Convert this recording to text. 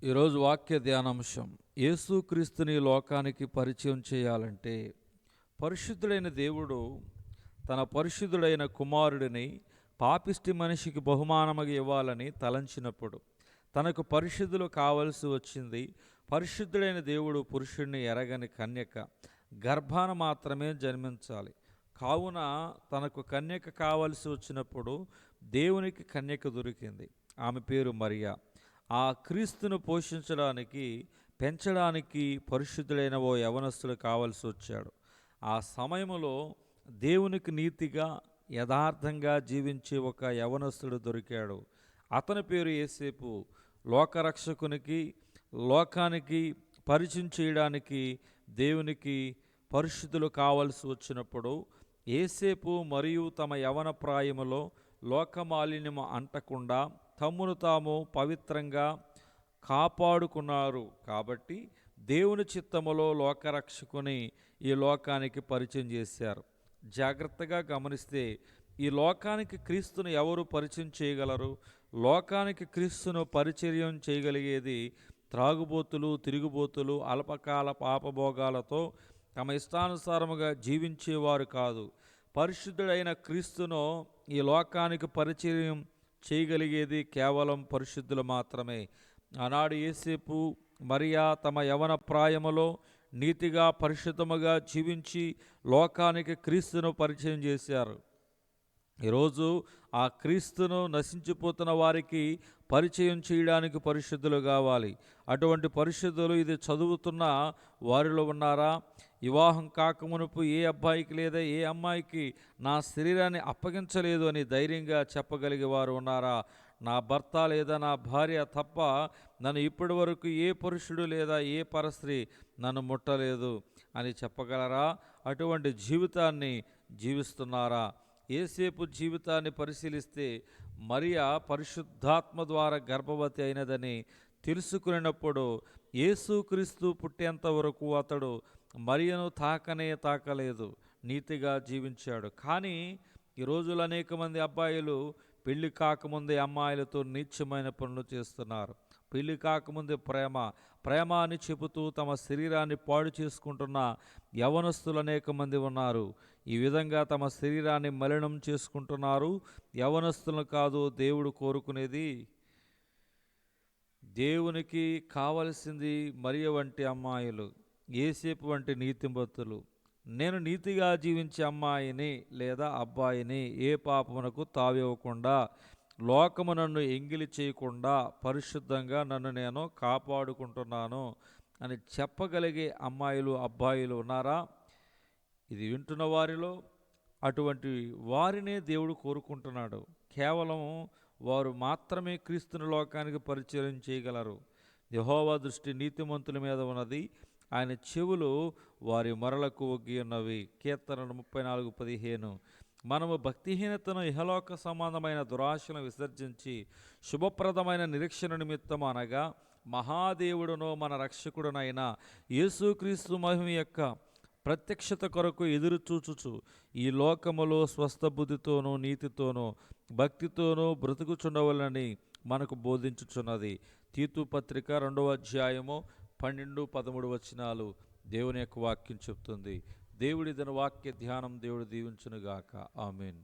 ఈరోజు వాక్య ధ్యానాంశం, యేసుక్రీస్తుని లోకానికి పరిచయం చేయాలంటే పరిశుద్ధుడైన దేవుడు తన పరిశుద్ధుడైన కుమారుడిని పాపిష్టి మనిషికి బహుమానముగా ఇవ్వాలని తలంచినప్పుడు తనకు పరిశుద్ధులు కావలసి వచ్చింది. పరిశుద్ధుడైన దేవుడు పురుషుడిని ఎరగని కన్యక గర్భాన మాత్రమే జన్మించాలి. కావున తనకు కన్యక కావలసి వచ్చినప్పుడు దేవునికి కన్యక దొరికింది. ఆమె పేరు మరియా. ఆ క్రీస్తును పోషించడానికి, పెంచడానికి పరిశుద్ధుడైన ఓ యవనస్తుడు కావలసి వచ్చాడు. ఆ సమయంలో దేవునికి నీతిగా, యథార్థంగా జీవించే ఒక యవనస్తుడు దొరికాడు. అతని పేరు యేసేపు. లోకరక్షకునికి, లోకానికి పరిచయం చేయడానికి దేవునికి పరిశుద్ధులు కావలసి వచ్చినప్పుడు యేసేపు మరియు తమ యవన ప్రాయములో లోకమాలిన్యము అంటకుండా తమ్మును తాము పవిత్రంగా కాపాడుకున్నారు. కాబట్టి దేవుని చిత్తములో లోకరక్షకుని ఈ లోకానికి పరిచయం చేశారు. జాగ్రత్తగా గమనిస్తే ఈ లోకానికి క్రీస్తును ఎవరు పరిచయం చేయగలరు? లోకానికి క్రీస్తును పరిచర్యం చేయగలిగేది త్రాగుబోతులు, తిరుగుబోతులు, అల్పకాల పాపభోగాలతో తమ ఇష్టానుసారముగా జీవించేవారు కాదు. పరిశుద్ధుడైన క్రీస్తును ఈ లోకానికి పరిచర్యం చేయగలిగేది కేవలం పరిశుద్ధులు మాత్రమే. ఆనాడు యేసేపు, మరియా తమ యవన ప్రాయములో నీతిగా, పరిశుద్ధముగా జీవించి లోకానికి క్రీస్తును పరిచయం చేశారు. ఈరోజు ఆ క్రీస్తును నశించిపోతున్న వారికి పరిచయం చేయడానికి పరిశుద్ధులు కావాలి. అటువంటి పరిశుద్ధులు ఇది చదువుతున్న వారిలో ఉన్నారా? వివాహం కాకమునుపు ఏ అబ్బాయికి లేదా ఏ అమ్మాయికి నా శరీరాన్ని అప్పగించలేదు అని ధైర్యంగా చెప్పగలిగే వారు ఉన్నారా? నా భర్త లేదా నా భార్య తప్ప నన్ను ఇప్పటి వరకు ఏ పురుషుడు లేదా ఏ పరస్త్రీ నన్ను ముట్టలేదు అని చెప్పగలరా? అటువంటి జీవితాన్ని జీవిస్తున్నారా? యేసేపు జీవితాన్ని పరిశీలిస్తే మరియా పరిశుద్ధాత్మ ద్వారా గర్భవతి అయినదని తెలుసుకున్నప్పుడు యేసుక్రీస్తు పుట్టేంత వరకు అతడు మరియను తాకలేదు, నీతిగా జీవించాడు. కానీ ఈ రోజులు అనేక మంది అబ్బాయిలు పెళ్లి కాకముందే అమ్మాయిలతో నీచమైన పనులు చేస్తున్నారు. పెళ్లి కాకముందే ప్రేమ అని చెబుతూ తమ శరీరాన్ని పాడు చేసుకుంటున్న యవనస్తులు అనేక మంది ఉన్నారు. ఈ విధంగా తమ శరీరాన్ని మలినం చేసుకుంటున్నారు. యవనస్తులను కాదు దేవుడు కోరుకునేది. దేవునికి కావలసింది మరియ వంటి అమ్మాయిలు, యేసేపు వంటి నీతిమంతులు. నేను నీతిగా జీవించే అమ్మాయిని లేదా అబ్బాయిని, ఏ పాపమునకు తావివ్వకుండా, లోకము నన్ను ఎంగిలి చేయకుండా పరిశుద్ధంగా నన్ను నేను కాపాడుకుంటున్నాను అని చెప్పగలిగే అమ్మాయిలు, అబ్బాయిలు ఉన్నారా? ఇది వింటున్న వారిలో అటువంటి వారినే దేవుడు కోరుకుంటున్నాడు. కేవలం వారు మాత్రమే క్రీస్తుని లోకానికి పరిచయం చేయగలరు. యెహోవా దృష్టి నీతిమంతుల మీద ఉన్నది, ఆయన చెవులు వారి మొరలకు ఒగ్గి ఉన్నవి. కీర్తనలు 34:15. మనము భక్తిహీనతను, ఇహలోక సంబంధమైన దురాశను విసర్జించి శుభప్రదమైన నిరీక్షణ నిమిత్తము అనగా మహాదేవుడును మన రక్షకుడునైన యేసుక్రీస్తు మహిమ యొక్క ప్రత్యక్షత కొరకు ఎదురు చూచుచు ఈ లోకములో స్వస్థ బుద్ధితోనూ, నీతితోనూ, భక్తితోనూ బ్రతుకుచుండవలని మనకు బోధించుచున్నది. తీతు పత్రిక 2వ అధ్యాయము 12-13 వచనాలు దేవుని యొక్క వాక్యం చెప్తుంది. దేవుడి తన వాక్య ధ్యానం దేవుడు దీవించునుగాక. ఆమేన్.